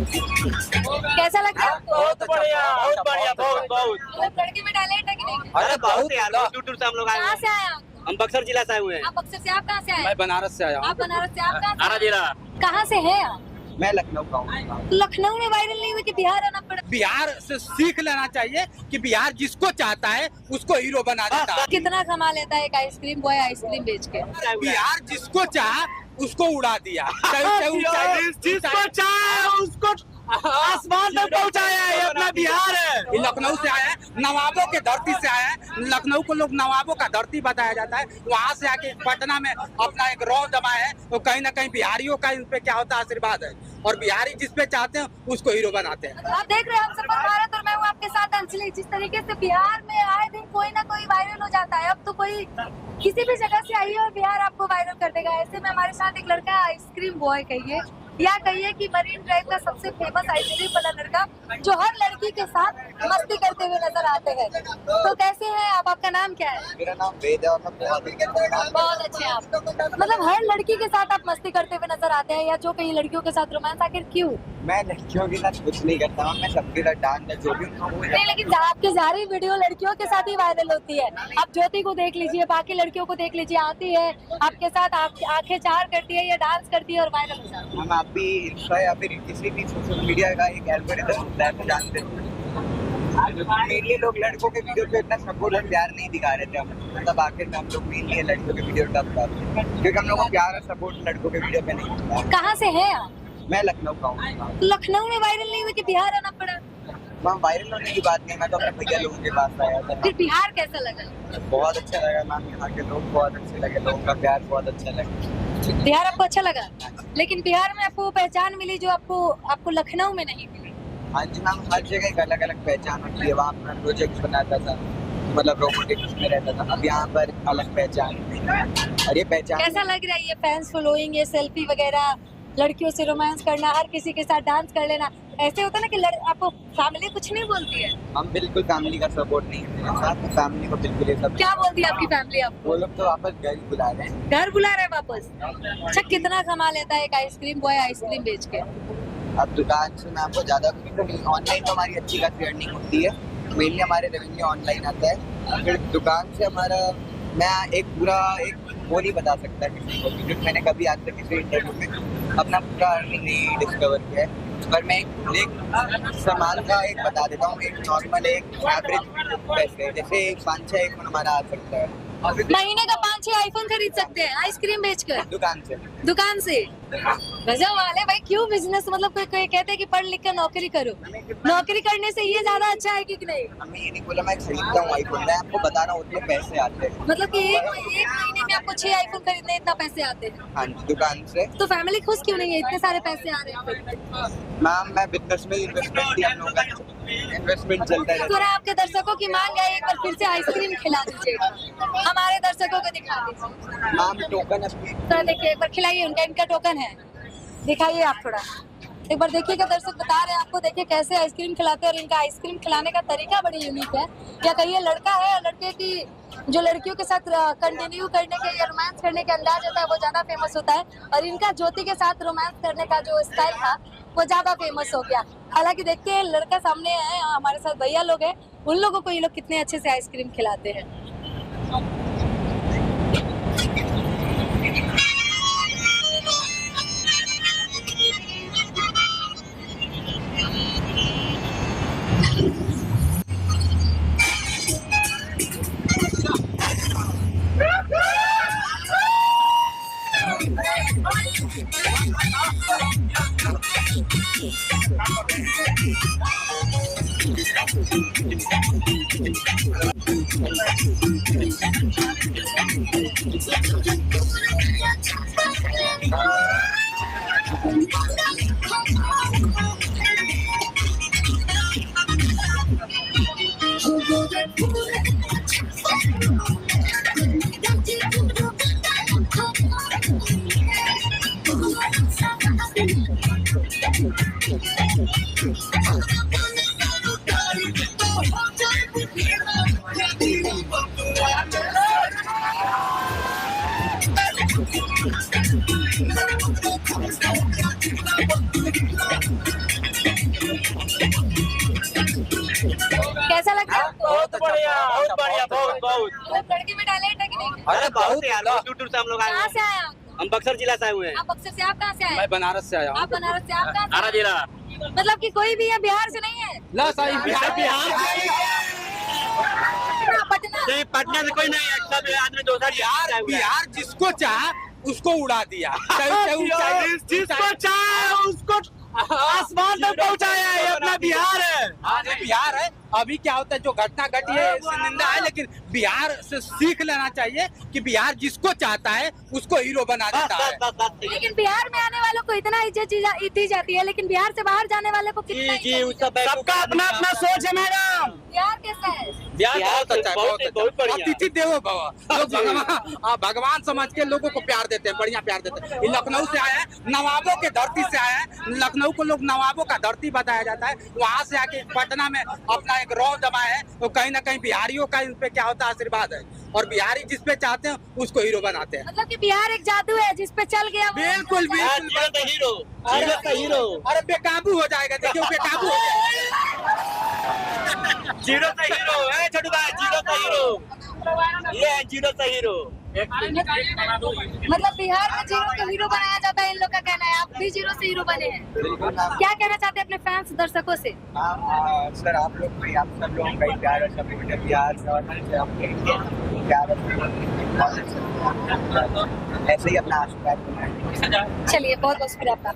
कैसा लगता है? बहुत बढ़िया, बहुत बढ़िया, बहुत बहुत। मतलब लड़के में टैलेंट है कि नहीं? अरे बहुत यार, दूर दूर से हम लोग आए कहाँ हैं। से आए आप? हम बक्सर जिला से आए हुए हैं। आप बक्सर से, आप कहाँ से आए? मैं बनारस से आया हूँ। आप बनारस से, आप कहाँ से आरा आए? जिला। कहाँ से है आप? मैं लखनऊ का हूँ। तो लखनऊ में वायरल नहीं हुई कि बिहार आना पड़ा? बिहार से सीख लेना चाहिए कि बिहार जिसको चाहता है उसको हीरो बना देता है। कितना कमा लेता है एक आइसक्रीम बॉय आइसक्रीम बेच के? बिहार जिसको चाहा उसको उड़ा दिया। जिसको चाहे उसको आसमान तक पहुंचाया है। ये अपना बिहार है। ये लखनऊ से आया है, नवाबों के धरती से आया है। लखनऊ को लोग नवाबों का धरती बताया जाता है। वहाँ से आके पटना में अपना एक रौ जमाया है। तो कहीं ना कहीं बिहारियों का इन पे क्या होता है, आशीर्वाद है। और बिहारी जिस पे चाहते हैं उसको हीरो बनाते हैं। आप देख रहे हैं हम सफर भारत और मैं हूँ आपके साथ अंजलि। जिस तरीके से बिहार में आए दिन कोई ना कोई वायरल हो जाता है। अब तो कोई किसी भी जगह से आइए और बिहार आपको वायरल कर देगा। ऐसे में हमारे साथ एक लड़का आइसक्रीम बॉय कहिए या कहिए कि मरीन ड्राइव का सबसे फेमस आइसक्रीम वाला लड़का जो हर लड़की के साथ मस्ती करते हुए नजर आते हैं। तो कैसे हैं आप? आपका नाम क्या है? मेरा नाम वेद है और मैं बहुत अच्छे हैं आप। मतलब हर लड़की के साथ आप मस्ती करते हुए नजर आते हैं या जो कई लड़कियों के साथ रोमांस, आखिर क्यों? मैं लड़कियों के साथ कुछ नहीं करता हूँ। मैं सबके साथ डांस या जो भी नहीं, लेकिन आपकी सारी वीडियो लड़कियों के साथ ही वायरल होती है। आप ज्योति को देख लीजिए, बाकी लड़कियों को देख लीजिए, आती है आपके साथ, आंखें चार करती है या डांस करती है और वायरल हो जाती है। हम आप भी इंस्टा या फिर किसी भी सोशल मीडिया का एक एल्गोरिथम होता है, तो जानते हैं। मेनली लोग लड़कों के वीडियो पे इतना सपोर्ट और प्यार नहीं दिखा रहे थे। हम मतलब आखिर में हम लोग मेनली लड़कों के वीडियो टप करते हैं क्योंकि हम लोग को प्यार और सपोर्ट लड़कों के वीडियो पे नहीं मिलता है। कहाँ से है आप? मैं लखनऊ का हूँ। तो लखनऊ में वायरल नहीं हुई कि बिहार आना पड़ा? मैम वायरल होने की बात नहीं, मैं तो अपने भैया लोगों के पास आया था। फिर बिहार कैसा लगा? बहुत अच्छा लगा मैम, यहाँ के लोग बहुत अच्छे लगे, लोगों का प्यार बहुत अच्छा लगा। बिहार आपको अच्छा लगा, लेकिन बिहार में आपको पहचान मिली जो आपको लखनऊ में नहीं मिली। हाँ जी मैम, हर जगह एक अलग अलग पहचान होती है। वहाँ पर प्रोजेक्ट बनाता था, मतलब रोबोटिक्स में रहता था। अब यहाँ पर अलग पहचान है। और ये पहचान कैसा लग रहा है ये फैंस फॉलोइंग, ये सेल्फी वगैरह, लड़कियों से रोमांस करना, हर किसी के साथ डांस कर लेना? ऐसे होता है ना कि आपको फैमिली कुछ नहीं बोलती है? हम बिल्कुल फैमिली का सपोर्ट नहीं करते। फैमिली को बिल्कुल ये सब क्या बोलती है आपकी फैमिली आपको? वो लोग तो वापस घर ही बुला रहे हैं। घर बुला रहे हैं वापस? अच्छा, कितना कमा लेता है एक आइसक्रीम बॉय आइसक्रीम बेच के? अब दुकान से मैं आपको ज्यादा नहीं, ऑनलाइन तो हमारी अच्छी खासी अर्निंग होती है। मेनली हमारे रेवेन्यू ऑनलाइन आता है। फिर दुकान से हमारा, मैं एक वो नहीं बता सकता किसी को क्योंकि मैंने कभी आज तक किसी इंटरव्यू में अपना पूरा अर्निंग नहीं डिस्कवर किया है। पर मैं एक सामान का एक बता देता हूँ। एक नॉर्मल एक एवरेज पैसे जैसे 5-6 आईफोन हमारा आ सकता है महीने का 5-6 आईफोन खरीद सकते हैं आइसक्रीम बेचकर? दुकान से गजब वाले भाई। क्यों बिजनेस, मतलब कोई कहते हैं कि पढ़ लिख कर नौकरी करो, नौकरी करने से ये ज्यादा अच्छा है कि नहीं? हमें ये नहीं बोला मैं खरीदता हूँ आईफोन, मैं आपको बता रहा हूँ उतने पैसे आते हैं। मतलब कि एक महीने में आपको 6 आईफोन खरीदने इतना पैसे आते हैं? हाँ जी, दुकान से। तो फैमिली खुश क्यों नहीं है, इतने सारे पैसे आ रहे हैं? मैम मैं बिजनेस में इन्वेस्टमेंट ही हम लोगों का इन्वेस्टमेंट चलता है। थोड़ा आपके दर्शकों की मांग है, एक बार फिर से आइसक्रीम खिला दीजिएगा, हमारे दर्शकों को दिखा दीजिए। मैम टोकन अपनी थोड़ा देखिए, एक बार खिलाइए, इनका टोकन है, दिखाइए आप थोड़ा एक बार देखिएगा। दर्शक बता रहे हैं आपको, देखिए कैसे आइसक्रीम खिलाते हैं और इनका आइसक्रीम खिलाने का तरीका बड़ी यूनिक है। या कहिए लड़का है, लड़के की जो लड़कियों के साथ कंटिन्यू करने के या रोमांस करने के अंदाज होता है वो ज्यादा फेमस होता है, और इनका ज्योति के साथ रोमांस करने का जो स्टाइल था वो ज्यादा फेमस हो गया। हालांकि देखते हैं लड़का सामने है, हमारे साथ भैया लोग हैं, उन लोगों को ये लोग कितने अच्छे से आइसक्रीम खिलाते हैं। लड़के में टैलेंट है कि नहीं? अरे बहुत यार यार। दूर दूर से हम लोग आए कहाँ हैं। से आए आप? हम बक्सर जिला से आए हुए हैं। आप बक्सर से, आप कहाँ से आए? मैं बनारस से आया हूँ। आप बनारस से, आप कहाँ से आरा आए? जिला। मतलब कि कोई भी है बिहार से नहीं है? ला सही बिहार पटना। नहीं, पटना से कोई नहीं है, सब आदमी दो साल बिहार बिहार जिसको चाहा उसको उड़ा दिया। जिस जिसको चाहे उसको आसमान तक पहुंचाया है, ये अपना बिहार है। हाँ ये बिहार है। अभी क्या होता है, जो घटना घटी है इससे निंदा है, लेकिन बिहार से सीख लेना चाहिए कि बिहार जिसको चाहता है उसको हीरो बना बस देता है। बस बस बस। लेकिन बिहार में आने वालों को इतना इज्जत दी जाती है, लेकिन बिहार से बाहर जाने वाले को कितना जी जी, इज्जत उस दी जाती सबका अपना अपना सोच है मैडम। है? बिहार कैसा है? बिहार बहुत अच्छा है, बहुत बहुत अच्छा। बढ़िया। अतिथि देवो भव। लोग भगवान समझ के लोगों को प्यार देते हैं, बढ़िया प्यार देते हैं। ये लखनऊ से आया है, नवाबों के धरती से आया है। लखनऊ को लोग नवाबों का धरती बताया जाता है। वहाँ से आके पटना में अपना एक रौ जमा है, तो कहीं ना कहीं बिहारियों का इन पे क्या होता है, आशीर्वाद है। और बिहारी जिस पे चाहते हैं उसको हीरो बनाते हैं। मतलब कि बिहार एक जादू है जिस पे चल गया वो बिल्कुल हाँ, बिल्कुल। जीरो का हीरो, जीरो का हीरो, अरे बेकाबू हो जाएगा, देखिए वो बेकाबू हो जाएगा। जीरो का हीरो है छोटू भाई, जीरो का हीरो। ये है जीरो का हीरो। मतलब बिहार में जीरो को हीरो बनाया जाता है, इन लोग का कहना है। आप भी जीरो से हीरो बने हैं, बिल्कुल आप क्या कहना चाहते हैं अपने फैंस दर्शकों से? सर आप लोग भी, आप सब लोगों का ही प्यार है, सब बेटे बिहार से और हमसे आपके प्यार है। ऐसे ही अपना आशीर्वाद बनाएं। चलिए, बहुत बहुत शुक्रिया आपका।